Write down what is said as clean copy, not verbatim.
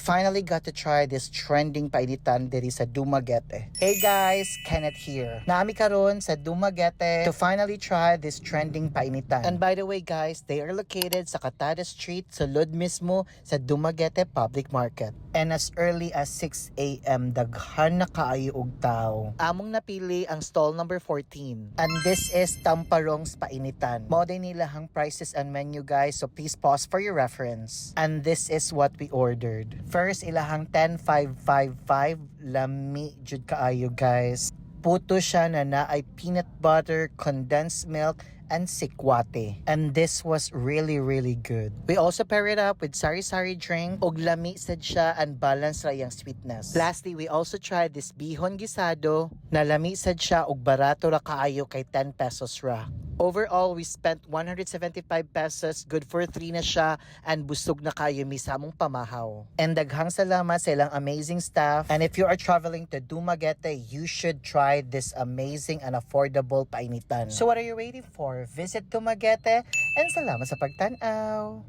finally got to try this trending painitan diri sa Dumaguete. Hey guys, Kenneth here. Naami karon sa Dumaguete to finally try this trending painitan. And by the way guys, they are located sa Catada Street, sulod mismo sa Dumaguete Public Market. And as early as 6 a.m. daghan na kaayo og tao. Among napili ang stall number 14. And this is Tamparong's Painitan. Mao din nila hang prices and menu guys, so please pause for your reference. And this is what we ordered. First ilahang 10,555 lami jud kaayo guys. Puto siya na naay peanut butter, condensed milk, and sikwate. And this was really good. We also pair it up with sari-sari drink, og lami sad siya and balance ra yang sweetness. Lastly, we also tried this bihon gisado, na lami sad siya og barato ra kaayo kay 10 pesos ra. Overall, we spent 175 pesos, good for 3 na siya, and busog na kayo mi sa among pamahaw. And daghang salamat sa ilang amazing staff. And if you are traveling to Dumaguete, you should try this amazing and affordable painitan. So what are you waiting for? Visit Dumaguete, and salamat sa pagtanaw!